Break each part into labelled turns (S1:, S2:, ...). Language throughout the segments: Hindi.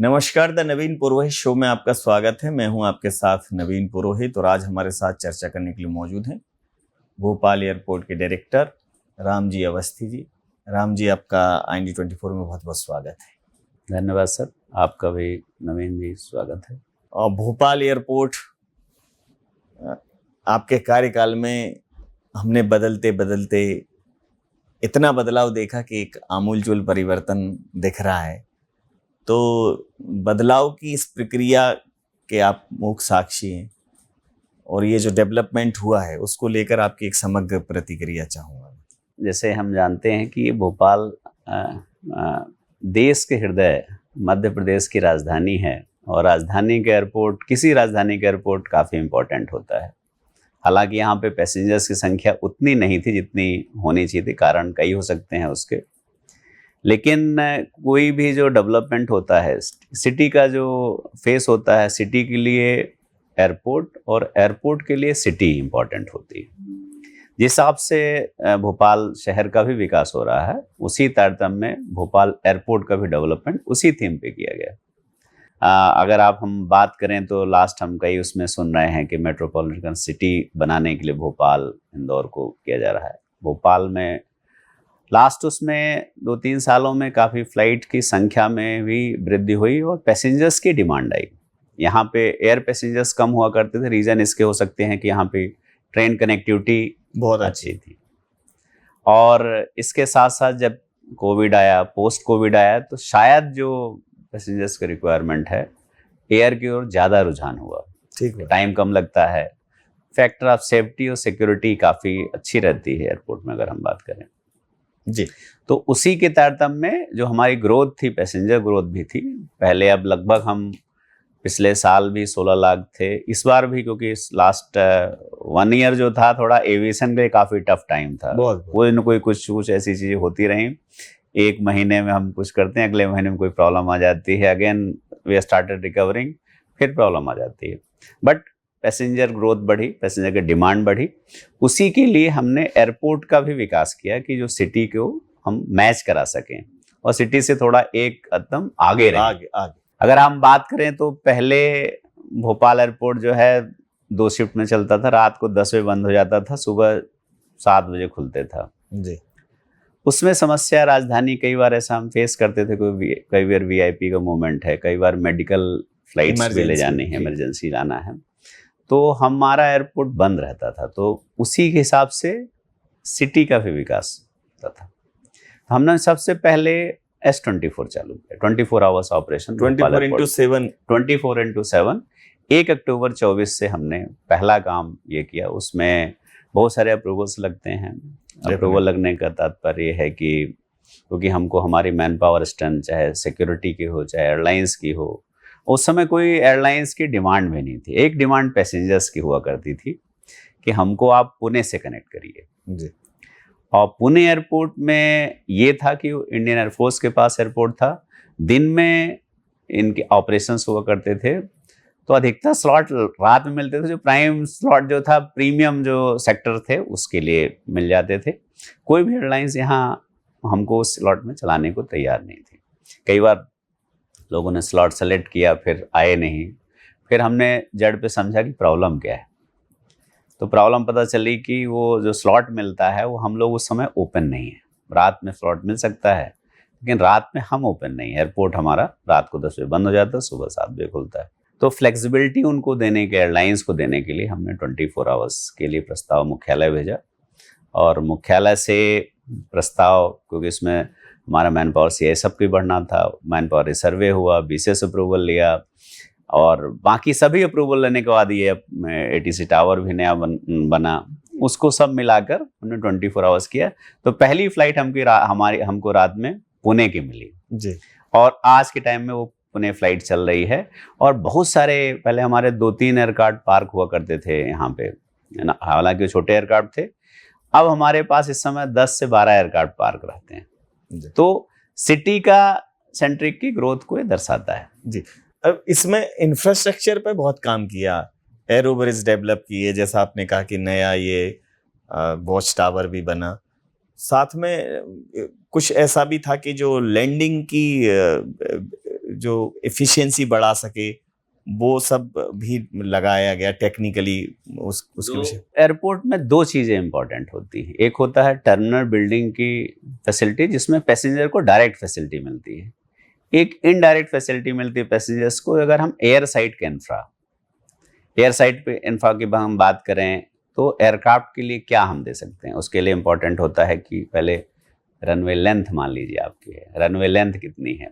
S1: नमस्कार, द नवीन पुरोहित शो में आपका स्वागत है। मैं हूं आपके साथ नवीन पुरोहित और आज हमारे साथ चर्चा करने के लिए मौजूद हैं भोपाल एयरपोर्ट के डायरेक्टर राम जी अवस्थी जी। राम जी, आपका IND24 में बहुत बहुत स्वागत है।
S2: धन्यवाद सर, आपका भी नवीन जी स्वागत है।
S1: और भोपाल एयरपोर्ट आपके कार्यकाल में हमने बदलते बदलते इतना बदलाव देखा कि एक आमूलचूल परिवर्तन दिख रहा है। तो बदलाव की इस प्रक्रिया के आप मुख्य साक्षी हैं और ये जो डेवलपमेंट हुआ है उसको लेकर आपकी एक समग्र प्रतिक्रिया चाहूँगा।
S2: जैसे हम जानते हैं कि भोपाल देश के हृदय मध्य प्रदेश की राजधानी है और राजधानी के एयरपोर्ट, किसी राजधानी का एयरपोर्ट काफ़ी इम्पोर्टेंट होता है। हालांकि यहाँ पे पैसेंजर्स की संख्या उतनी नहीं थी जितनी होनी चाहिए थी, कारण कई हो सकते हैं उसके। लेकिन कोई भी जो डेवलपमेंट होता है, सिटी का जो फेस होता है, सिटी के लिए एयरपोर्ट और एयरपोर्ट के लिए सिटी इम्पॉर्टेंट होती है। जिस हिसाब से भोपाल शहर का भी विकास हो रहा है, उसी तारतम्य में भोपाल एयरपोर्ट का भी डेवलपमेंट उसी थीम पे किया गया। अगर हम बात करें तो लास्ट हम कई उसमें सुन रहे हैं कि मेट्रोपॉलिटन सिटी बनाने के लिए भोपाल इंदौर को किया जा रहा है। भोपाल में लास्ट उसमें 2-3 सालों में काफ़ी फ्लाइट की संख्या में भी वृद्धि हुई और पैसेंजर्स की डिमांड आई। यहाँ पे एयर पैसेंजर्स कम हुआ करते थे। रीज़न इसके हो सकते हैं कि यहाँ पे ट्रेन कनेक्टिविटी बहुत अच्छी थी और इसके साथ साथ जब कोविड आया, पोस्ट कोविड आया, तो शायद जो पैसेंजर्स की रिक्वायरमेंट है एयर की ओर ज़्यादा रुझान हुआ।
S1: ठीक है,
S2: टाइम कम लगता है, फैक्टर ऑफ सेफ्टी और सिक्योरिटी काफ़ी अच्छी रहती है एयरपोर्ट में अगर हम बात करें
S1: जी।
S2: तो उसी के तारतम्य में जो हमारी ग्रोथ थी, पैसेंजर ग्रोथ भी थी पहले। अब लगभग हम पिछले साल भी 16 लाख थे, इस बार भी, क्योंकि इस लास्ट 1 ईयर जो था थोड़ा एविएशन के लिए काफ़ी टफ टाइम था। कोई न कोई कुछ ऐसी चीज़ें होती रहीं। एक महीने में हम कुछ करते हैं, अगले महीने में कोई प्रॉब्लम आ जाती है, अगेन वी स्टार्टेड रिकवरिंग, फिर प्रॉब्लम आ जाती है। बट पैसेंजर ग्रोथ बढ़ी, पैसेंजर की डिमांड बढ़ी। उसी के लिए हमने एयरपोर्ट का भी विकास किया कि जो सिटी को हम मैच करा सकें और सिटी से थोड़ा एक कदम आगे रहें। अगर हम बात करें तो पहले भोपाल एयरपोर्ट जो है 2 शिफ्ट में चलता था। रात को 10 बजे बंद हो जाता था, सुबह 7 बजे खुलते था
S1: जी। उसमें
S2: समस्या राजधानी कई बार ऐसा हम फेस करते थे, कई बार VIP का मूवमेंट है, कई बार मेडिकल फ्लाइट्स भी ले जानी है, इमरजेंसी लाना है, तो हमारा एयरपोर्ट बंद रहता था। तो उसी के हिसाब से सिटी का भी विकास होता था। हमने सबसे पहले S24 चालू किया, 24 आवर्स ऑपरेशन, 24x7 1 अक्टूबर 24 से हमने पहला काम ये किया। उसमें बहुत सारे अप्रूवल्स लगते हैं। अप्रूवल लगने का तात्पर्य है कि क्योंकि हमको हमारी मैन पावर स्ट्रेंथ, चाहे सिक्योरिटी की हो चाहे एयरलाइंस की हो, उस समय कोई एयरलाइंस की डिमांड भी नहीं थी। एक डिमांड पैसेंजर्स की हुआ करती थी कि हमको आप पुणे से कनेक्ट करिए जी। और पुणे एयरपोर्ट में ये था कि इंडियन एयरफोर्स के पास एयरपोर्ट था, दिन में इनके ऑपरेशंस हुआ करते थे, तो अधिकतर स्लॉट रात में मिलते थे। जो प्राइम स्लॉट जो था, प्रीमियम जो सेक्टर थे, उसके लिए मिल जाते थे। कोई भी एयरलाइंस यहाँ हमको उस स्लॉट में चलाने को तैयार नहीं थी। कई बार लोगों ने स्लॉट सेलेक्ट किया, फिर आए नहीं। फिर हमने जड़ पे समझा कि प्रॉब्लम क्या है, तो प्रॉब्लम पता चली कि वो जो स्लॉट मिलता है वो हम लोग उस समय ओपन नहीं है। रात में स्लॉट मिल सकता है लेकिन रात में हम ओपन नहीं है। एयरपोर्ट हमारा रात को 10 बजे बंद हो जाता है, सुबह 7 बजे खुलता है। तो फ्लेक्सिबिलिटी उनको देने के, एयरलाइंस को देने के लिए हमने 24 आवर्स के लिए प्रस्ताव मुख्यालय भेजा और मुख्यालय से प्रस्ताव, क्योंकि इसमें हमारा मैन पावर CISF भी बढ़ना था, मैन पावर रिसर्वे हुआ, BCS अप्रूवल लिया और बाकी सभी अप्रूवल लेने के बाद ये ATC टावर भी नया बना। उसको सब मिलाकर हमने 24 आवर्स किया। तो पहली फ्लाइट हमको रात में पुणे की मिली जी। और आज के टाइम में वो पुणे फ्लाइट चल रही है। और बहुत सारे, पहले हमारे 2-3 एयरक्राफ्ट पार्क हुआ करते थे यहाँ पे, हालांकि छोटे एयरक्राफ्ट थे। अब हमारे पास इस समय 10 से 12 एयरक्राफ्ट पार्क रहते हैं। तो सिटी का सेंट्रिक की ग्रोथ को ये दर्शाता है
S1: जी। अब इसमें इंफ्रास्ट्रक्चर पे बहुत काम किया, एरो ब्रिज डेवलप किए, जैसा आपने कहा कि नया ये वॉच टावर भी बना। साथ में कुछ ऐसा भी था कि जो लैंडिंग की जो एफिशिएंसी बढ़ा सके वो सब भी लगाया गया टेक्निकली उसके विषय?
S2: एयरपोर्ट में दो चीज़ें इंपॉर्टेंट होती हैं। एक होता है टर्मिनल बिल्डिंग की फैसिलिटी, जिसमें पैसेंजर को डायरेक्ट फैसिलिटी मिलती है। एक इनडायरेक्ट फैसिलिटी मिलती है पैसेंजर्स को। अगर हम एयर साइड पे इंफ्रा की हम बात करें तो एयरक्राफ्ट के लिए क्या हम दे सकते हैं, उसके लिए इंपॉर्टेंट होता है कि पहले रनवे लेंथ मान लीजिए आपकी है, रनवे लेंथ कितनी है,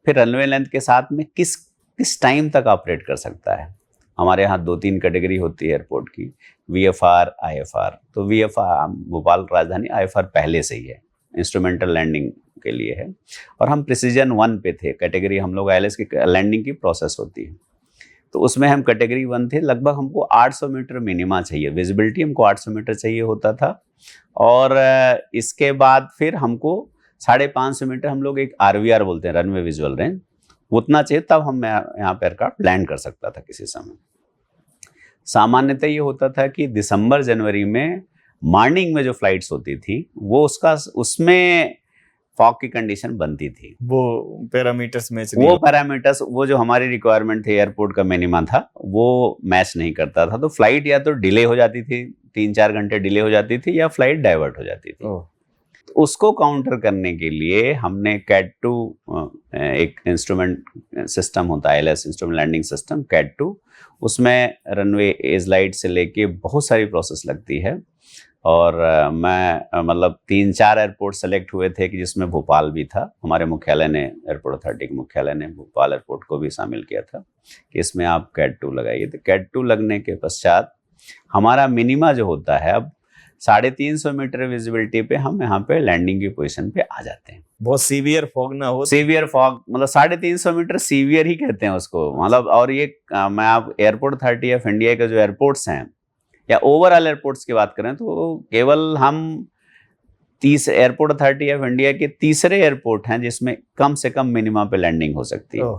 S2: फिर रनवे लेंथ के साथ में किस टाइम तक ऑपरेट कर सकता है। हमारे यहाँ 2-3 कैटेगरी होती है एयरपोर्ट की, VFR, IFR। तो VFR भोपाल राजधानी, IFR पहले से ही है, इंस्ट्रूमेंटल लैंडिंग के लिए है। और हम प्रिसीजन 1 पे थे, कैटेगरी हम लोग ILS की लैंडिंग की प्रोसेस होती है, तो उसमें हम कैटेगरी 1 थे। लगभग हमको 800 मीटर मिनिमा चाहिए, विजिबिलिटी हमको 800 मीटर चाहिए होता था। और इसके बाद फिर हमको 550 मीटर, हम लोग एक RVR बोलते हैं, रनवे विजुअल रेंज, उतना चाहिए, तब हम यहाँ पे एयरक्राफ्ट लैंड कर सकता था किसी समय। सामान्यतः ये होता था कि दिसंबर जनवरी में मॉर्निंग में जो फ्लाइट्स होती थी वो उसमें फॉग की कंडीशन बनती थी।
S1: वो पैरामीटर्स मैच
S2: वो जो हमारी रिक्वायरमेंट थी, एयरपोर्ट का मिनिमा था, वो मैच नहीं करता था। तो फ्लाइट या तो डिले हो जाती थी, 3-4 घंटे डिले हो जाती थी, या फ्लाइट डाइवर्ट हो जाती थी। तो उसको काउंटर करने के लिए हमने CAT-2 एक इंस्ट्रूमेंट सिस्टम होता है, ILS instrument landing system CAT-2, उसमें रनवे एज लाइट से लेके बहुत सारी प्रोसेस लगती है। और मैं मतलब 3-4 एयरपोर्ट सेलेक्ट हुए थे कि जिसमें भोपाल भी था। हमारे मुख्यालय ने, एयरपोर्ट अथॉरिटी के मुख्यालय ने भोपाल एयरपोर्ट को भी शामिल किया था कि इसमें आप CAT-2 लगाइए। तो CAT-2 लगने के पश्चात हमारा मिनिमा जो होता है, अब 350 मीटर विजिबिलिटी पे हम यहाँ पे लैंडिंग की पोजीशन पे आ जाते हैं।
S1: बहुत सीवियर फॉग ना हो।
S2: सीवियर फॉग मतलब 350 मीटर सीवियर ही कहते हैं उसको, मतलब। और ये मैं आप एयरपोर्ट अथॉरिटी ऑफ इंडिया के जो एयरपोर्ट्स हैं या ओवरऑल एयरपोर्ट्स की बात करें तो केवल हम 30 एयरपोर्ट अथॉरिटी ऑफ इंडिया के तीसरे एयरपोर्ट हैं जिसमें कम से कम मिनिमा पे लैंडिंग हो सकती है।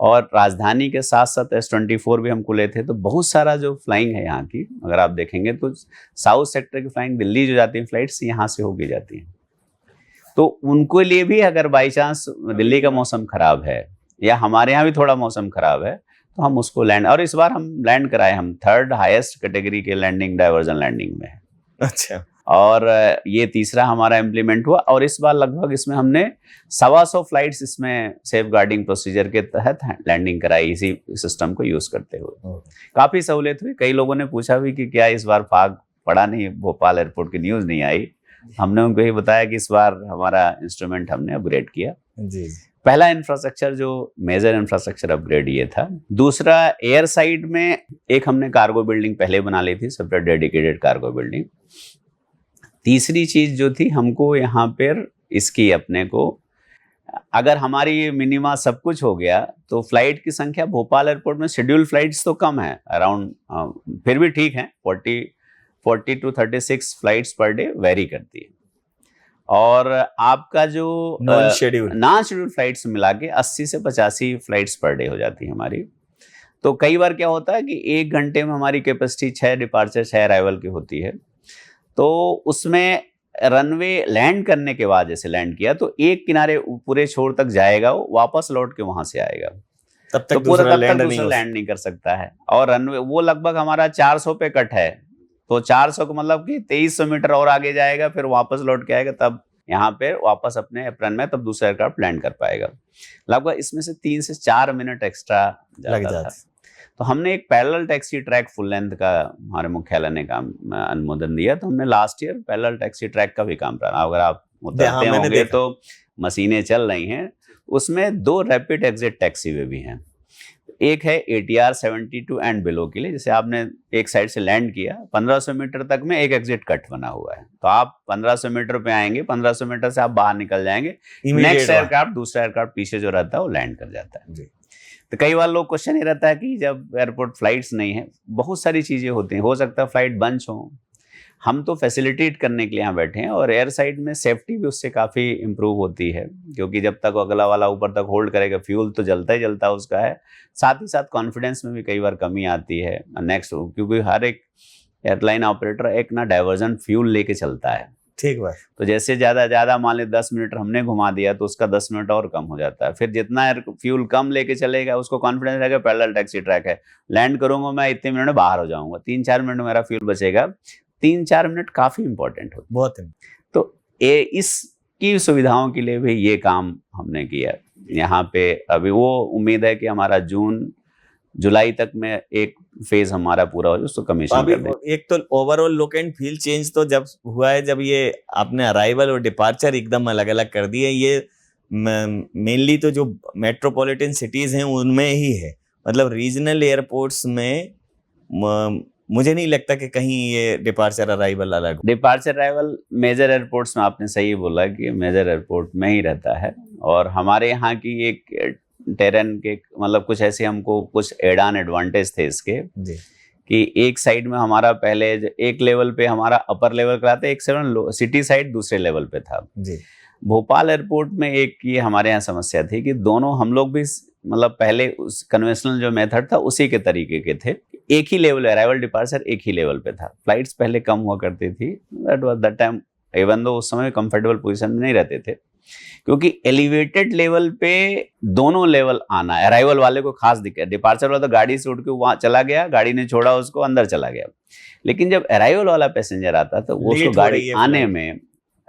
S2: और राजधानी के साथ साथ S-24 भी हम खुले थे। तो बहुत सारा जो फ्लाइंग है यहाँ की, अगर आप देखेंगे तो साउथ सेक्टर की फ्लाइंग, दिल्ली जो जाती है फ्लाइट्स यहाँ से होके जाती हैं। तो उनको लिए भी अगर बाई चांस दिल्ली का मौसम खराब है या हमारे यहाँ भी थोड़ा मौसम खराब है तो हम उसको लैंड, और इस बार हम लैंड कराए, हम 3rd हाईएस्ट कैटेगरी के लैंडिंग डाइवर्जन लैंडिंग में है।
S1: अच्छा।
S2: और ये तीसरा हमारा इम्प्लीमेंट हुआ। और इस बार लगभग इसमें हमने 125 फ्लाइट्स इसमें सेफ गार्डिंग प्रोसीजर के तहत लैंडिंग कराई, इसी सिस्टम को यूज करते हुए। काफी सहूलियत हुई। कई लोगों ने पूछा भी कि क्या इस बार फाग पड़ा नहीं, भोपाल एयरपोर्ट की न्यूज नहीं आई। हमने उनको ये बताया कि इस बार हमारा इंस्ट्रूमेंट हमने अपग्रेड किया।
S1: जी।
S2: पहला इंफ्रास्ट्रक्चर जो मेजर इंफ्रास्ट्रक्चर अपग्रेड ये था। दूसरा, एयर साइड में एक हमने कार्गो बिल्डिंग पहले बना ली थी, सेपरेट डेडिकेटेड कार्गो बिल्डिंग। तीसरी चीज जो थी, हमको यहाँ पर इसकी अपने को, अगर हमारी मिनिमा सब कुछ हो गया तो फ्लाइट की संख्या भोपाल एयरपोर्ट में शेड्यूल फ्लाइट्स तो कम है, अराउंड, फिर भी ठीक है, 40 to 36 flights per day very करती है। और आपका जो
S1: नॉन शेड्यूल
S2: फ्लाइट्स मिला के 80 से 85 फ्लाइट्स पर डे हो जाती है हमारी। तो कई बार क्या होता है कि 1 घंटे में हमारी कैपेसिटी 6 डिपार्चर 6 अराइवल की होती है। तो उसमें रनवे लैंड करने के बाद, जैसे लैंड किया तो एक किनारे पूरे छोर तक जाएगा, वो वापस लौट के वहां से आएगा,
S1: तब तक दूसरा लैंड
S2: नहीं कर सकता है। और रनवे वो लगभग हमारा 400 पे कट है, तो 400 को मतलब कि 2300 मीटर और आगे जाएगा, फिर वापस लौट के आएगा, तब यहाँ पे वापस अपने एप्रन में तब दूसरा एयरक्राफ्ट लैंड कर पाएगा। लगभग इसमें से 3 से 4 मिनट एक्स्ट्रा लग जाता था। तो हमने एक parallel taxi track full length का हमारे मुख्यालय ने काम अनुमोदन दिया, तो हमने last year parallel taxi track का भी काम करा। अगर आप उतरते होंगे तो मशीनें चल रही हैं, उसमें 2 रैपिड एग्जिट टैक्सी वे भी हैं। एक है ATR 72 एंड बिलो के लिए, जैसे आपने एक साइड से लैंड किया, 1500 मीटर तक में एक एग्जिट कट बना हुआ है, तो आप 1500 मीटर पे आएंगे, 1500 मीटर से आप बाहर निकल जाएंगे, नेक्स्ट एयरक्राफ्ट, दूसरा एयरक्राफ्ट पीछे जो रहता है वो लैंड कर जाता है जी। तो कई बार लोग क्वेश्चन ये रहता है कि जब एयरपोर्ट फ्लाइट्स नहीं है, बहुत सारी चीजें होती हैं, हो सकता है फ्लाइट बंच हो, हम तो फैसिलिटेट करने के लिए यहाँ बैठे हैं। और एयर साइड में सेफ्टी भी उससे काफ़ी इम्प्रूव होती है, क्योंकि जब तक अगला वाला ऊपर तक होल्ड करेगा, फ्यूल तो जलता ही जलता उसका है, साथ ही साथ कॉन्फिडेंस में भी कई बार कमी आती है नेक्स्ट, क्योंकि हर एक एयरलाइन ऑपरेटर एक ना डाइवर्जन फ्यूल लेके चलता है,
S1: ठीक बात।
S2: तो जैसे ज़्यादा मान ली 10 मिनट हमने घुमा दिया तो उसका 10 मिनट और कम हो जाता है। फिर जितना फ्यूल कम लेके चलेगा उसको कॉन्फिडेंस रहेगा पैरेलल टैक्सी ट्रैक है, लैंड करूंगा मैं इतने मिनट में बाहर हो जाऊंगा, 3-4 मिनट में मेरा फ्यूल बचेगा। 3-4 मिनट काफ़ी इंपॉर्टेंट होता है।
S1: बहुत।
S2: तो इसकी सुविधाओं के लिए भी ये काम हमने किया यहाँ पे। अभी वो उम्मीद है कि हमारा जुलाई तक में एक फेज हमारा पूरा हो जाए, उसको कमीशन कर दें।
S1: एक तो overall look and feel change तो जब हुआ है, जब ये आपने अराइवल और डिपार्चर एकदम अलग अलग कर दिए। ये मेनली तो जो मेट्रोपॉलिटन सिटीज हैं उनमें ही है, मतलब रीजनल एयरपोर्ट्स में मुझे नहीं लगता कि कहीं ये डिपार्चर अराइवल अलग।
S2: डिपार्चर अराइवल मेजर एयरपोर्ट्स में आपने सही बोला कि मेजर एयरपोर्ट में ही रहता है। और हमारे यहाँ की एक टेरेन के मतलब कुछ ऐसे हमको कुछ एड ऑन एडवांटेज थे इसके
S1: जी,
S2: कि एक साइड में हमारा पहले एक लेवल पे हमारा अपर लेवल कराते, एक सिटी साइड दूसरे लेवल पे था
S1: जी।
S2: भोपाल एयरपोर्ट में एक ये हमारे यहाँ समस्या थी कि दोनों हम लोग भी मतलब पहले उस कन्वेंशनल जो मेथड था उसी के तरीके के थे, एक ही लेवल अराइवल डिपार्चर एक ही लेवल पे था। फ्लाइट्स पहले कम हुआ करती थी, दैट टाइम इवन दो उस समय कंफर्टेबल पोजीशन में नहीं रहते थे, क्योंकि एलिवेटेड लेवल पे दोनों लेवल आना है। अराइवल वाले को खास दिक्कत, डिपार्चर वाला तो गाड़ी से उठ के वहां चला गया, गाड़ी ने छोड़ा उसको अंदर चला गया, लेकिन जब अराइवल वाला पैसेंजर आता तो वो उसको गाड़ी आने में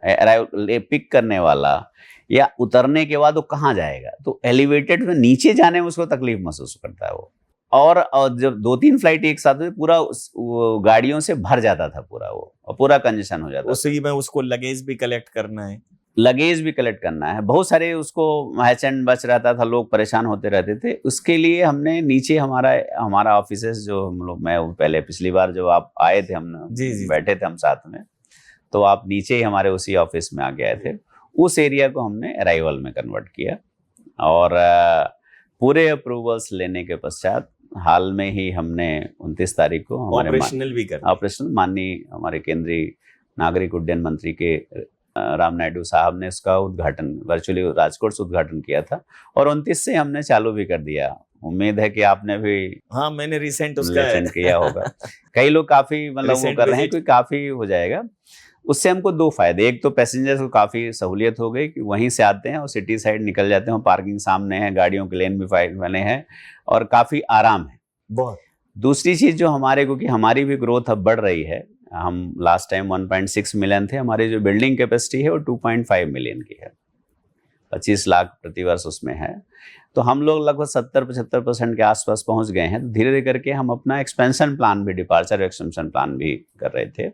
S2: अराइवल पिक करने वाला या उतरने के बाद वो कहाँ जाएगा, तो एलिवेटेड में नीचे जाने में उसको तकलीफ महसूस करता है वो। और जब 2-3 फ्लाइट एक साथ हुई पूरा गाड़ियों से भर जाता था पूरा वो, और पूरा कंजेशन हो जाता।
S1: उसी में उसको लगेज भी कलेक्ट करना है,
S2: लगेज भी कलेक्ट करना है, बहुत सारे उसको हैच एंड बच रहता था, लोग परेशान होते रहते थे। उसके लिए हमने नीचे हमारा ऑफिसेस जो हम लोग, मैं पहले पिछली बार जब आप आए थे हम बैठे थे हम साथ में, तो आप नीचे ही हमारे उसी ऑफिस में आके आए थे। उस एरिया को हमने अराइवल में कन्वर्ट किया और पूरे अप्रूवल्स लेने के पश्चात हाल में ही हमने 29 तारीख को हमारे ऑपरेशनल माननीय हमारे केंद्रीय नागरिक उड्डयन मंत्री के राम नायडू साहब ने इसका उद्घाटन वर्चुअली राजकोट से उद्घाटन किया था और 29 से हमने चालू भी कर दिया। उम्मीद है कि आपने भी,
S1: हाँ मैंने रिसेंट
S2: किया होगा। कई लोग काफी मतलब वो कर रहे हैं, कोई काफी हो जाएगा। उससे हमको 2 फायदे, एक तो पैसेंजर्स को काफी सहूलियत हो गई कि वहीं से आते हैं और सिटी साइड निकल जाते हैं, पार्किंग सामने है, गाड़ियों के लेन भी बने हैं और काफी आराम है
S1: बहुत। दूसरी
S2: चीज जो हमारे को कि हमारी भी ग्रोथ अब बढ़ रही है, हम लास्ट टाइम 1.6 मिलियन थे, हमारी जो बिल्डिंग कैपेसिटी है वो 2.5 मिलियन की है, 25 लाख प्रतिवर्ष उसमें है। तो हम लोग लगभग 70-75% के आसपास पहुंच गए हैं। तो धीरे धीरे करके हम अपना एक्सपेंशन प्लान भी, डिपार्चर एक्सपेंशन प्लान भी कर रहे थे।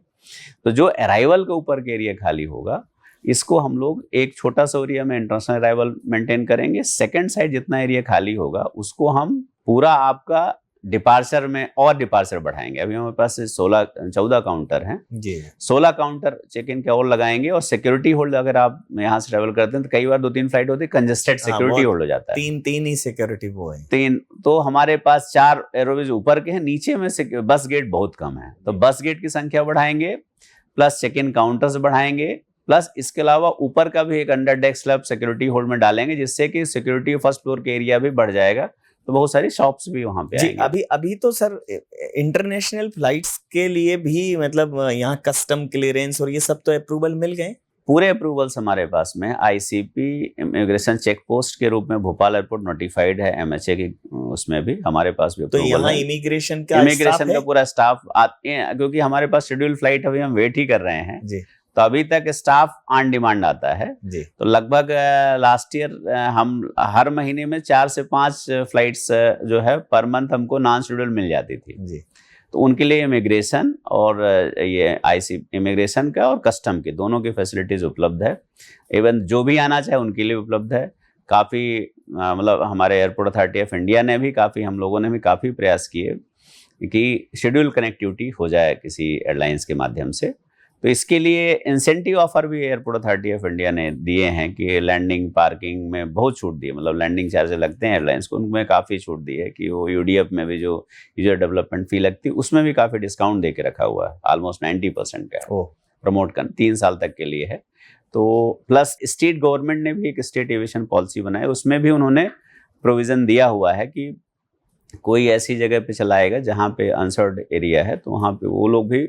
S2: तो जो अराइवल के ऊपर के एरिया खाली होगा, इसको हम लोग एक छोटा सा एरिया में इंटरनेशनल अराइवल मेंटेन करेंगे। सेकंड साइड जितना एरिया खाली होगा उसको हम पूरा आपका डिपार्चर में और डिपार्चर बढ़ाएंगे। अभी हमारे पास 14 काउंटर हैं जी, 16 काउंटर चेक इन के और लगाएंगे और सिक्योरिटी होल्ड, अगर आप यहाँ से ट्रेवल करते हैं तो कई बार 2-3 फ्लाइट होती है, कंजेस्टेड सिक्योरिटी होल्ड हो जाता है।
S1: 3 ही सिक्योरिटी वो है,
S2: 3। तो हमारे पास 4 एयरवेज ऊपर के हैं, नीचे में बस गेट बहुत कम है, तो बस गेट की संख्या बढ़ाएंगे, प्लस चेक इन काउंटर्स बढ़ाएंगे, प्लस इसके अलावा ऊपर का भी एक under deck slab security hold में डालेंगे, जिससे कि सिक्योरिटी फर्स्ट फ्लोर के एरिया भी बढ़ जाएगा। तो बहुत सारी शॉप्स भी वहां पे आएंगे।
S1: अभी तो सर इंटरनेशनल फ्लाइट्स के लिए भी मतलब यहाँ कस्टम क्लियरेंस और ये सब तो अप्रूवल मिल गए,
S2: पूरे अप्रूवल्स हमारे पास में। आईसीपी इमिग्रेशन चेक पोस्ट के रूप में भोपाल एयरपोर्ट नोटिफाइड है, एमएचए की उसमें भी हमारे पास भी
S1: तो यहाँ इमिग्रेशन का
S2: पूरा स्टाफ आते हैं, क्योंकि हमारे पास शेड्यूल फ्लाइट अभी हम वेट ही कर रहे हैं
S1: जी।
S2: तो अभी तक स्टाफ ऑन डिमांड आता है
S1: जी।
S2: तो लगभग लास्ट ईयर हम हर महीने में 4 से 5 फ्लाइट्स जो है पर मंथ हमको नॉन शेड्यूल मिल जाती थी
S1: जी।
S2: तो उनके लिए इमिग्रेशन और ये आईसी इमिग्रेशन का और कस्टम के दोनों की फैसिलिटीज उपलब्ध है। इवन जो भी आना चाहे उनके लिए उपलब्ध है। काफ़ी मतलब हमारे एयरपोर्ट अथॉरिटी ऑफ इंडिया ने भी काफ़ी, हम लोगों ने भी काफ़ी प्रयास किए कि शेड्यूल कनेक्टिविटी हो जाए किसी एयरलाइंस के माध्यम से। तो इसके लिए इंसेंटिव ऑफर भी एयरपोर्ट अथॉरिटी ऑफ इंडिया ने दिए हैं कि लैंडिंग पार्किंग में बहुत छूट दी है, मतलब लैंडिंग चार्ज लगते हैं एयरलाइंस को, उनमें काफ़ी छूट दी है कि वो यूडीएफ में भी जो यूजर डेवलपमेंट फी लगती है उसमें भी काफ़ी डिस्काउंट दे के रखा हुआ है, ऑलमोस्ट 90% का प्रमोट कर 3 साल तक के लिए है। तो प्लस स्टेट गवर्नमेंट ने भी एक स्टेट एविएशन पॉलिसी बनाई, उसमें भी उन्होंने प्रोविज़न दिया हुआ है कि कोई ऐसी जगह पे चलाएगा जहाँ पे अनसर्व्ड एरिया है तो वहाँ पे वो लोग भी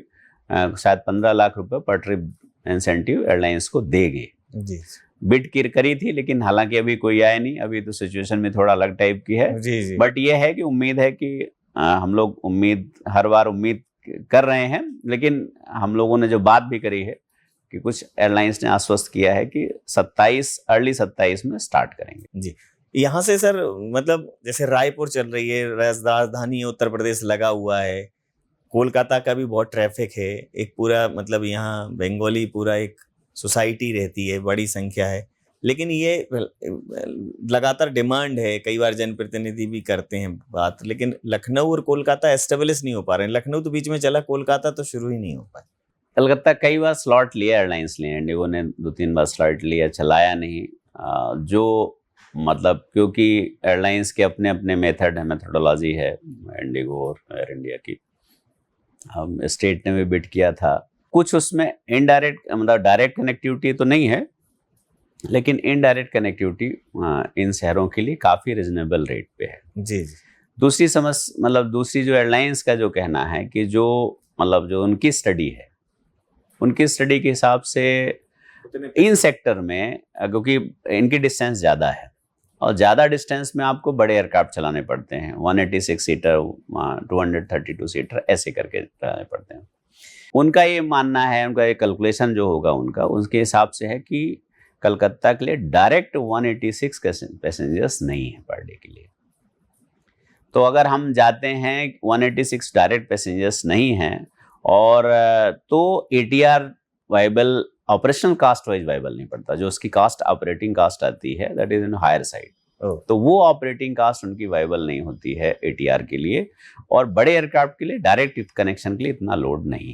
S2: शायद 15 लाख रुपए पर ट्रिप इंसेंटिव एयरलाइंस को देंगे।
S1: जी
S2: बिड करी थी, लेकिन हालांकि अभी कोई आया नहीं। अभी तो सिचुएशन में थोड़ा अलग टाइप की है।
S1: जी
S2: बट ये है कि उम्मीद है कि हम लोग हर बार उम्मीद कर रहे हैं, लेकिन हम लोगों ने जो बात भी करी है कि कुछ एयरलाइंस ने आश्वस्त किया है कि अर्ली 27 में स्टार्ट करेंगे।
S1: जी। यहाँ से सर मतलब जैसे रायपुर चल रही है, राजधानी उत्तर प्रदेश लगा हुआ है, कोलकाता का भी बहुत ट्रैफिक है, एक पूरा मतलब यहाँ बंगाली पूरा एक सोसाइटी रहती है, बड़ी संख्या है, लेकिन ये लगातार डिमांड है। कई बार जनप्रतिनिधि भी करते हैं बात, लेकिन लखनऊ और कोलकाता एस्टेब्लिश नहीं हो पा रहे हैं। लखनऊ तो बीच में चला, कोलकाता तो शुरू ही नहीं हो पाया।
S2: कलकत्ता कई बार स्लॉट लिया एयरलाइंस ने, इंडिगो ने 2-3 बार स्लॉट लिया, चलाया नहीं। जो मतलब क्योंकि एयरलाइंस के अपने अपने मेथड है, मेथोडोलॉजी है इंडिगो और एयर इंडिया की। हम स्टेट ने भी बिड किया था, कुछ उसमें इनडायरेक्ट मतलब डायरेक्ट कनेक्टिविटी तो नहीं है, लेकिन इनडायरेक्ट कनेक्टिविटी इन शहरों के लिए काफ़ी रिजनेबल रेट पे है।
S1: जी जी।
S2: दूसरी दूसरी जो एयरलाइंस का जो कहना है कि जो उनकी स्टडी है, उनकी स्टडी के हिसाब से इन सेक्टर में, क्योंकि इनकी डिस्टेंस ज़्यादा है और ज़्यादा डिस्टेंस में आपको बड़े एयरक्राफ्ट चलाने पड़ते हैं, 186 सीटर, 232 सीटर ऐसे करके चलाने पड़ते हैं। उनका ये मानना है, उनका ये कैलकुलेशन जो होगा उनका, उसके हिसाब से है कि कलकत्ता के लिए डायरेक्ट 186 पैसेंजर्स नहीं है पर डे के लिए। तो अगर हम जाते हैं 186 डायरेक्ट पैसेंजर्स नहीं हैं, और तो ATR viable, operational cost wise viable नहीं पड़ता। जो उसकी कास्ट, ऑपरेटिंग कास्ट आती है, that is in higher side, तो वो ऑपरेटिंग कास्ट उनकी वाइबल नहीं होती है ATR के लिए। और बड़े एयरक्राफ्ट के लिए डायरेक्ट कनेक्शन के लिए इतना लोड नहीं।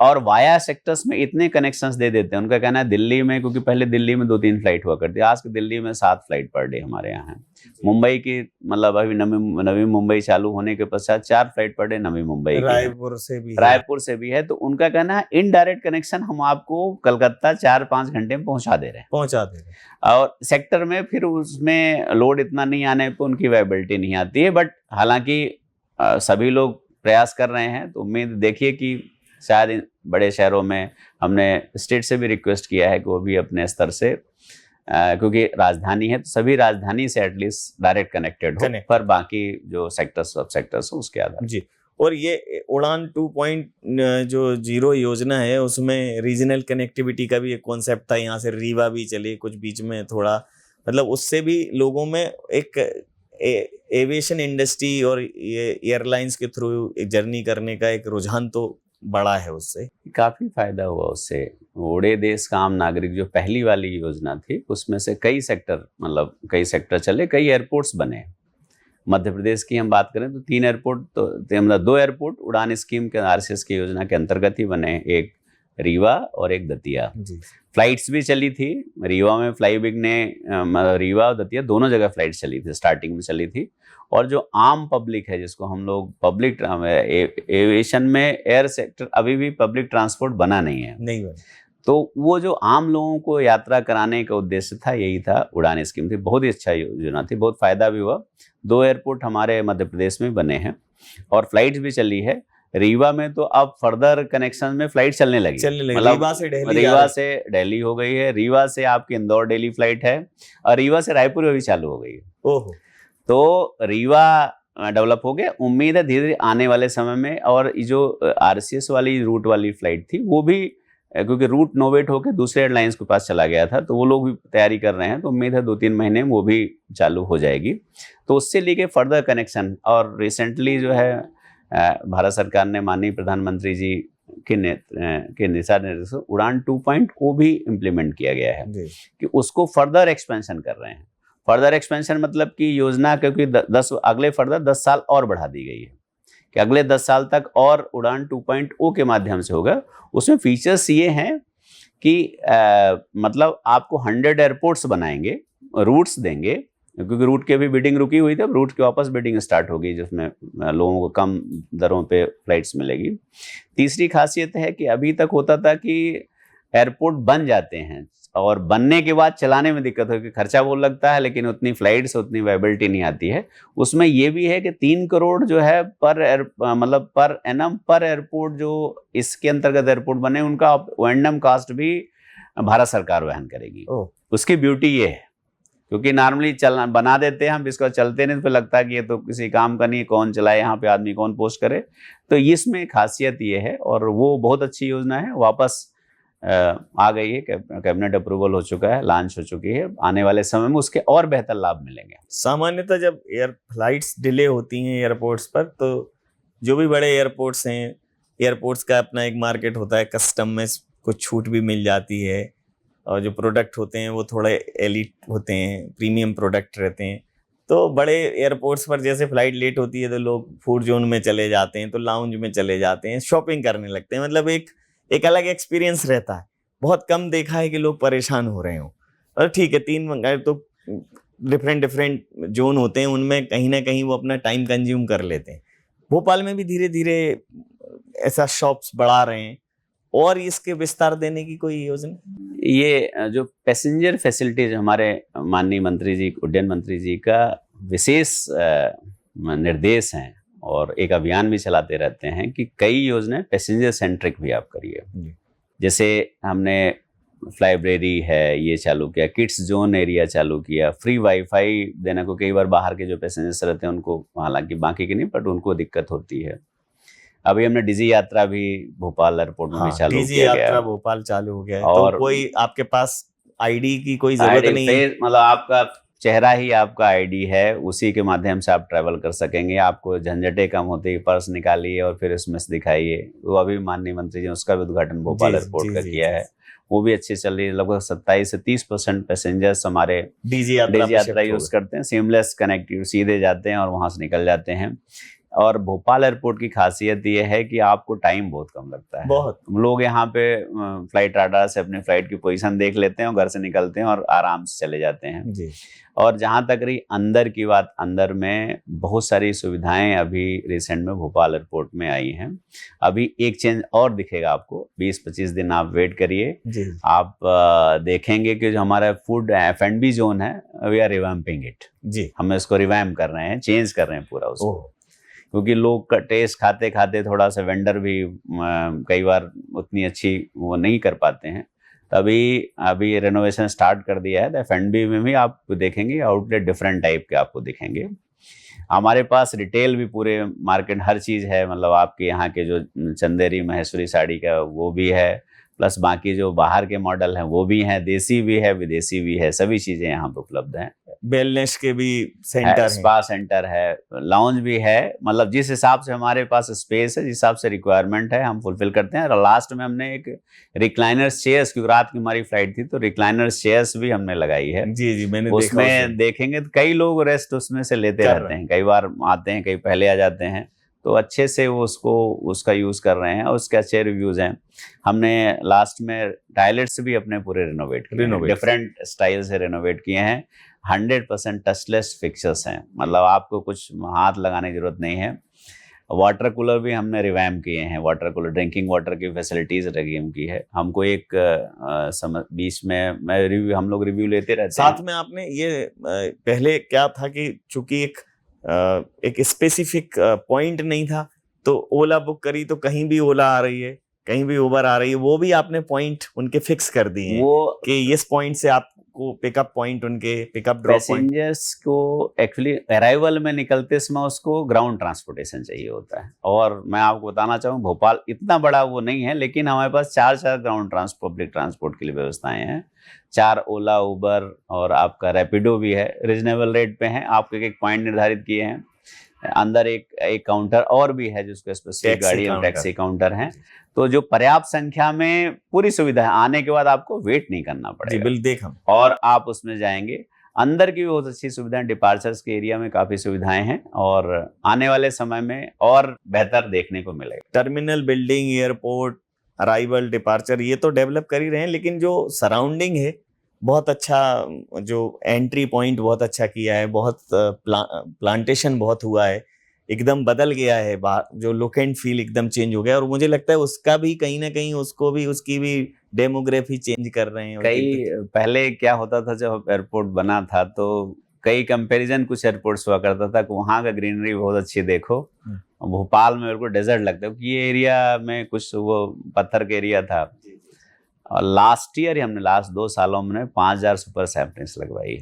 S2: और वाया सेक्टर्स में इतने कनेक्शंस दे देते हैं। उनका कहना है दिल्ली में, क्योंकि पहले दिल्ली में 2-3 फ्लाइट हुआ करती, आज के दिल्ली में 7 फ्लाइट पर डे हमारे यहाँ है। मुंबई की मतलब अभी नवी मुंबई चालू होने के पश्चात 4 flight per day Navi Mumbai की, रायपुर से भी है। तो उनका कहना है इनडायरेक्ट कनेक्शन हम आपको कलकत्ता 4-5 घंटे में पहुंचा दे रहे हैं। और सेक्टर में फिर उसमें लोड इतना नहीं आने पर उनकी वायबिलिटी नहीं आती है। बट हालांकि सभी लोग प्रयास कर रहे हैं, तो उम्मीद देखिए कि शायद बड़े शहरों में, हमने स्टेट से भी रिक्वेस्ट किया है कि वो भी अपने स्तर से, क्योंककि राजधानी है तो सभी राजधानी से एटलीस्ट डायरेक्ट कनेक्टेड हो, पर बाकी जो सेक्टर्स, सब सेक्टर्स हो उसके आधार
S1: जी। और ये उड़ान 2.0 योजना है, उसमें रीजनल कनेक्टिविटी का भी एक कॉन्सेप्ट था। यहाँ से रीवा भी चली कुछ बीच में, थोड़ा मतलब उससे भी लोगों में एक एविएशन इंडस्ट्री और ये एयरलाइंस के थ्रू एक जर्नी करने का एक रुझान तो बड़ा है। उससे
S2: काफ़ी फायदा हुआ। उससे उड़े देश का आम नागरिक, जो पहली वाली योजना थी, उसमें से कई सेक्टर चले, कई एयरपोर्ट्स बने। मध्य प्रदेश की हम बात करें तो 3 एयरपोर्ट, तो मतलब 2 एयरपोर्ट उड़ान स्कीम के RCS की योजना के अंतर्गत ही बने, एक रीवा और एक दतिया। फ्लाइट्स भी चली थी रीवा में, फ्लाईबिग ने रीवा और दतिया दोनों जगह फ्लाइट्स चली थी, स्टार्टिंग में चली थी। और जो आम पब्लिक है, जिसको हम लोग पब्लिक एविएशन में, एयर सेक्टर अभी भी पब्लिक ट्रांसपोर्ट बना नहीं है, तो वो जो आम लोगों को यात्रा कराने का उद्देश्य था, यही था उड़ान स्कीम थी। बहुत ही अच्छा योजना थी, बहुत फायदा भी हुआ। 2 एयरपोर्ट हमारे मध्य प्रदेश में बने हैं और फ्लाइट्स भी चली है। रीवा में तो अब फर्दर कनेक्शन में फ्लाइट चलने लगी, मतलब रीवा से दिल्ली हो गई है, रीवा से आपकी इंदौर दिल्ली फ्लाइट है, और रीवा से रायपुर भी चालू हो गई है। तो रीवा डेवलप हो गया। उम्मीद है धीरे धीरे आने वाले समय में, और जो RCS वाली रूट वाली फ्लाइट थी, वो भी, क्योंकि रूट नोवेट होकर दूसरे एयरलाइंस के पास चला गया था, तो वो लोग भी तैयारी कर रहे हैं, तो उम्मीद है 2-3 महीने में वो भी चालू हो जाएगी। तो उससे लेके फर्दर कनेक्शन, और रिसेंटली जो है भारत सरकार ने माननीय प्रधानमंत्री जी के दिशा निर्देश उड़ान 2.0 भी इम्प्लीमेंट किया गया है कि उसको फर्दर एक्सपेंशन कर रहे हैं। फर्दर एक्सपेंशन मतलब कि योजना, क्योंकि 10 साल और बढ़ा दी गई है कि अगले 10 साल तक और उड़ान 2.0 के माध्यम से होगा। उसमें फीचर्स ये हैं कि मतलब आपको 100 एयरपोर्ट्स बनाएंगे, रूट्स देंगे, क्योंकि रूट की अभी बिडिंग रुकी हुई थी, अब रूट की वापस बिडिंग स्टार्ट होगी, जिसमें लोगों को कम दरों पे फ्लाइट्स मिलेगी। तीसरी खासियत है कि अभी तक होता था कि एयरपोर्ट बन जाते हैं और बनने के बाद चलाने में दिक्कत होगी, खर्चा बहुत लगता है लेकिन उतनी फ्लाइट्स उतनी वायबिलिटी नहीं आती है। उसमें ये भी है कि 3 करोड़ जो है मतलब पर एनम पर एयरपोर्ट जो इसके अंतर्गत एयरपोर्ट बने उनका O&M कास्ट भी भारत सरकार वहन करेगी। उसकी ब्यूटी ये है, क्योंकि नॉर्मली चलना बना देते हैं हम, इसको चलते नहीं तो लगता है कि ये तो किसी काम का नहीं, कौन चलाए, यहाँ पे आदमी कौन पोस्ट करे। तो इसमें खासियत ये है और वो बहुत अच्छी योजना है, वापस आ गई है, कैबिनेट अप्रूवल हो चुका है, लॉन्च हो चुकी है। आने वाले समय में उसके और बेहतर लाभ मिलेंगे।
S1: सामान्यतः जब फ्लाइट्स डिले होती हैं एयरपोर्ट्स पर, तो जो भी बड़े एयरपोर्ट्स हैं, एयरपोर्ट्स का अपना एक मार्केट होता है, कस्टम में कुछ छूट भी मिल जाती है और जो प्रोडक्ट होते हैं वो थोड़े एलिट होते हैं, प्रीमियम प्रोडक्ट रहते हैं। तो बड़े एयरपोर्ट्स पर जैसे फ्लाइट लेट होती है तो लोग फूड जोन में चले जाते हैं, तो लाउंज में चले जाते हैं, शॉपिंग करने लगते हैं। मतलब एक अलग एक्सपीरियंस रहता है। बहुत कम देखा है कि लोग परेशान हो रहे हों। और ठीक है, 3 मंगाए तो डिफरेंट जोन होते हैं, उनमें कहीं ना कहीं वो अपना टाइम कंज्यूम कर लेते हैं। भोपाल में भी धीरे धीरे ऐसा शॉप्स बढ़ा रहे हैं और इसके विस्तार देने की कोई योजना?
S2: ये जो पैसेंजर फैसिलिटीज हमारे माननीय मंत्री जी, उड्डयन मंत्री जी का विशेष निर्देश हैं और एक अभियान भी चलाते रहते हैं कि कई योजनाएं पैसेंजर सेंट्रिक भी आप करिए। जैसे हमने लाइब्रेरी है ये चालू किया, किड्स जोन एरिया चालू किया, फ्री वाईफाई देने को, कई बार बाहर के जो पैसेंजर्स रहते हैं उनको, हालांकि बाकी के नहीं बट उनको दिक्कत होती है। अभी हमने डिजी यात्रा भी भोपाल एयरपोर्ट में भी चालू
S1: डिजी
S2: किया
S1: यात्रा
S2: गया।
S1: भोपाल चालू हो गया है।
S2: और
S1: तो कोई आपके पास आईडी की कोई जरूरत नहीं है,
S2: मतलब आपका चेहरा ही आपका आईडी है, उसी के माध्यम से आप ट्रैवल कर सकेंगे। आपको झंझटें कम होती है, पर्स निकालिए और फिर उसमें से दिखाइए। वो अभी माननीय मंत्री जी उसका भी उद्घाटन भोपाल एयरपोर्ट का किया है, वो भी अच्छी चल रही है। लगभग 27 से 30% पैसेंजर्स हमारे
S1: डीजी यात्रा
S2: यूज करते हैं। सीमलेस कनेक्टिव, सीधे जाते हैं और वहां से निकल जाते हैं। और भोपाल एयरपोर्ट की खासियत ये है कि आपको टाइम बहुत कम लगता है।
S1: बहुत
S2: लोग यहाँ पे फ्लाइट राडार से अपनी फ्लाइट की पोजीशन देख लेते हैं और घर से निकलते हैं और आराम से चले जाते हैं
S1: जी।
S2: और जहाँ तक रही अंदर की बात, अंदर में बहुत सारी सुविधाएं अभी रिसेंट में भोपाल एयरपोर्ट में आई हैं। अभी एक चेंज और दिखेगा आपको, 20-25 दिन आप वेट करिए, आप देखेंगे कि जो हमारा फूड F&B जोन है, वी आर रिवैम्पिंग इट जी। हम इसको रिवैम्प कर रहे हैं, चेंज कर रहे हैं पूरा उसको, क्योंकि लोग का टेस्ट खाते खाते थोड़ा सा वेंडर भी कई बार उतनी अच्छी वो नहीं कर पाते हैं। तभी अभी रेनोवेशन स्टार्ट कर दिया है। तो F&B में भी आप देखेंगे आउटलेट डिफरेंट टाइप के आपको दिखेंगे। हमारे पास रिटेल भी पूरे मार्केट हर चीज़ है, मतलब आपके यहाँ के जो चंदेरी महेश्वरी साड़ी का वो भी है, प्लस बाकी जो बाहर के मॉडल हैं वो भी हैं, देसी भी है विदेशी भी है, सभी चीज़ें यहाँ पे उपलब्ध हैं।
S1: वेलनेस के भी सेंटर,
S2: स्पा सेंटर है, लाउंज भी है। मतलब जिस हिसाब से हमारे पास स्पेस है, जिस हिसाब से रिक्वायरमेंट है, हम फुलफिल करते हैं। लास्ट में हमने एक रिक्लाइनर्स चेयर्स, क्योंकि रात की हमारी फ्लाइट थी तो रिक्लाइनर्स चेयर्स भी हमने लगाई है।
S1: जी मैंने
S2: उसमें देखेंगे तो कई लोग रेस्ट उसमें से लेते रहते हैं, कई बार आते हैं, कई पहले आ जाते हैं, तो अच्छे से वो उसका यूज कर रहे हैं और उसके अच्छे रिव्यूज हैं। हमने लास्ट में टॉयलेट्स भी अपने पूरे रिनोवेट किए, डिफरेंट स्टाइल से रिनोवेट किए हैं। 100% टचलेस फिक्चर्स हैं, मतलब आपको कुछ हाथ लगाने की जरूरत नहीं है। वाटर कूलर भी हमने रिवैम्प किए हैं, वाटर कूलर, ड्रिंकिंग वाटर की फैसिलिटीज रिवैम्प की है। हमको एक बीच में हम लोग रिव्यू लेते रहते हैं।
S1: साथ में आपने ये पहले क्या था कि चूंकि एक स्पेसिफिक पॉइंट नहीं था, तो ओला बुक करी तो कहीं भी ओला आ रही है, कहीं भी उबर आ रही है, वो भी आपने पॉइंट उनके फिक्स कर दिए हैं वो कि इस पॉइंट से आपको पिकअप पॉइंट, उनके पिकअप ड्रॉप पॉइंट।
S2: पैसेंजर्स को एक्चुअली अराइवल में निकलते समय उसको ग्राउंड ट्रांसपोर्टेशन चाहिए होता है। और मैं आपको बताना चाहूँ, भोपाल इतना बड़ा वो नहीं है, लेकिन हमारे पास 4 ग्राउंड पब्लिक ट्रांसपोर्ट के लिए व्यवस्थाएं हैं। 4 ओला, उबर और आपका रैपिडो भी है, रीजनेबल रेट पे हैं। आपको एक पॉइंट निर्धारित किए हैं, अंदर एक काउंटर और भी है जिसको स्पेसिफिक गाड़ी और टैक्सी काउंटर है। तो जो पर्याप्त संख्या में पूरी सुविधा है, आने के बाद आपको वेट नहीं करना पड़ेगा।
S1: बिल देख हम
S2: और आप उसमें जाएंगे। अंदर की भी बहुत अच्छी सुविधाएं, डिपार्चर्स के एरिया में काफी सुविधाएं हैं और आने वाले समय में और बेहतर देखने को मिलेगा।
S1: Terminal building, airport, arrival, departure, ये तो डेवलप कर ही रहे हैं, लेकिन जो सराउंडिंग है बहुत अच्छा, जो एंट्री पॉइंट बहुत अच्छा किया है, बहुत प्लांटेशन बहुत हुआ है, एकदम बदल गया है, जो लुक एंड फील एकदम चेंज हो गया। और मुझे लगता है उसका भी कहीं ना कहीं उसकी भी डेमोग्राफी चेंज कर रहे हैं।
S2: कई पहले क्या होता था, जब एयरपोर्ट बना था तो कई कंपैरिजन कुछ एयरपोर्ट्स हुआ करता था कि वहाँ का ग्रीनरी बहुत अच्छी देखो, भोपाल में बिल्कुल डेजर्ट लगता है क्योंकि ये एरिया में कुछ वो पत्थर का एरिया था। और लास्ट ईयर हमने, लास्ट 2 सालों में 5000 सुपर सैंपलिंग्स लगवाई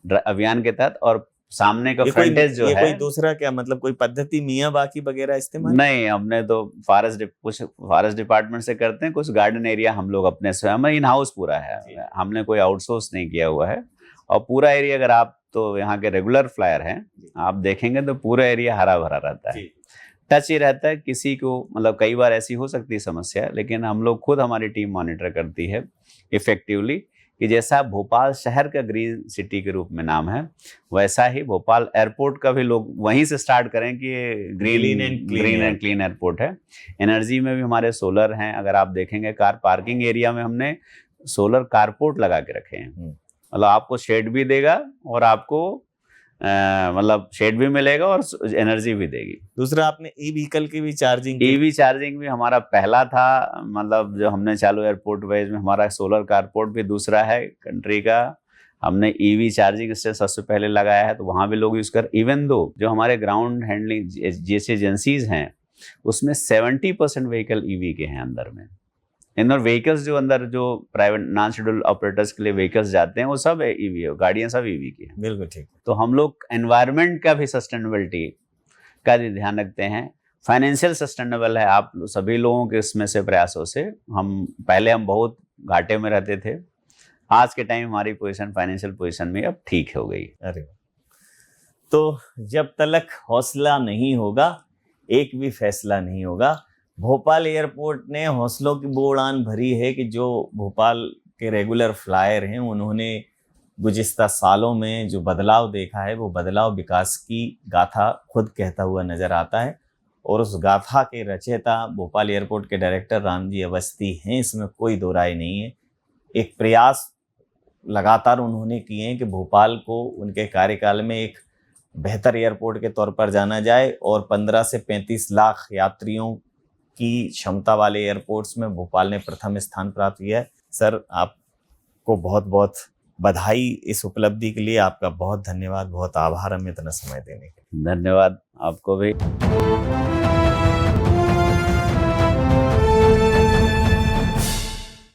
S2: अभियान के तहत। और सामने का फ्रंटेज जो है,
S1: कोई दूसरा क्या मतलब कोई पद्धति मियावाकी वगैरह इस्तेमाल?
S2: नहीं, हमने तो कुछ फॉरेस्ट डिपार्टमेंट से करते हैं, कुछ गार्डन एरिया हम लोग अपने से, हमें इन हाउस पूरा है, हमने कोई आउटसोर्स नहीं किया हुआ है। और पूरा एरिया, अगर आप तो यहाँ के रेगुलर फ्लायर हैं, आप देखेंगे तो पूरा एरिया हरा भरा रहता है, टच ही रहता है। किसी को मतलब कई बार ऐसी हो सकती है समस्या, लेकिन हम लोग खुद, हमारी टीम मॉनिटर करती है इफेक्टिवली कि जैसा भोपाल शहर का ग्रीन सिटी के रूप में नाम है, वैसा ही भोपाल एयरपोर्ट का भी लोग वहीं से स्टार्ट करें कि ये ग्रीन एंड क्लीन एयरपोर्ट है। एनर्जी में भी हमारे सोलर हैं, अगर आप देखेंगे कार पार्किंग एरिया में हमने सोलर कारपोर्ट लगा के रखे हैं, मतलब आपको शेड भी देगा और आपको मतलब शेड भी मिलेगा और एनर्जी भी देगी।
S1: दूसरा, आपने ई व्हीकल की भी चार्जिंग?
S2: ईवी चार्जिंग भी हमारा पहला था, मतलब जो हमने चालू एयरपोर्ट वाइज में, हमारा सोलर कारपोर्ट भी दूसरा है कंट्री का। हमने ईवी चार्जिंग स्टेशन सबसे पहले लगाया है, तो वहाँ भी लोग यूज कर। इवन दो जो हमारे ग्राउंड हैंडलिंग जैसे एजेंसीज हैं, उसमें 70% व्हीकल ईवी के हैं अंदर में। इन व्हीकल्स जो अंदर जो प्राइवेट नॉन शेड्यूल ऑपरेटर्स के लिए व्हीकल्स जाते हैं, वो सब ईवी है, गाड़ियां सब ईवी की हैं।
S1: बिल्कुल ठीक।
S2: तो हम लोग एनवायरनमेंट का भी सस्टेनेबिलिटी का भी ध्यान रखते हैं। फाइनेंशियल सस्टेनेबल है, आप सभी लोगों के इसमें से प्रयासों से। हम बहुत घाटे में रहते थे, आज के टाइम हमारी पोजीशन, फाइनेंशियल पोजीशन में अब ठीक हो गई।
S1: अरे, तो जब तक हौसला नहीं होगा, एक भी फैसला नहीं होगा। भोपाल एयरपोर्ट ने हौसलों की वो उड़ान भरी है कि जो भोपाल के रेगुलर फ्लायर हैं, उन्होंने गुज़िस्ता सालों में जो बदलाव देखा है, वो बदलाव विकास की गाथा खुद कहता हुआ नज़र आता है। और उस गाथा के रचयिता भोपाल एयरपोर्ट के डायरेक्टर रामजी अवस्थी हैं, इसमें कोई दो राय नहीं है। एक प्रयास लगातार उन्होंने किए हैं कि भोपाल को उनके कार्यकाल में एक बेहतर एयरपोर्ट के तौर पर जाना जाए, और 15 से 35 लाख यात्रियों की क्षमता वाले एयरपोर्ट्स में भोपाल ने प्रथम स्थान प्राप्त किया है। सर, आपको बहुत बहुत बधाई इस उपलब्धि के लिए। आपका बहुत धन्यवाद, बहुत आभार हमें इतना समय देने के लिए।
S2: धन्यवाद आपको भी।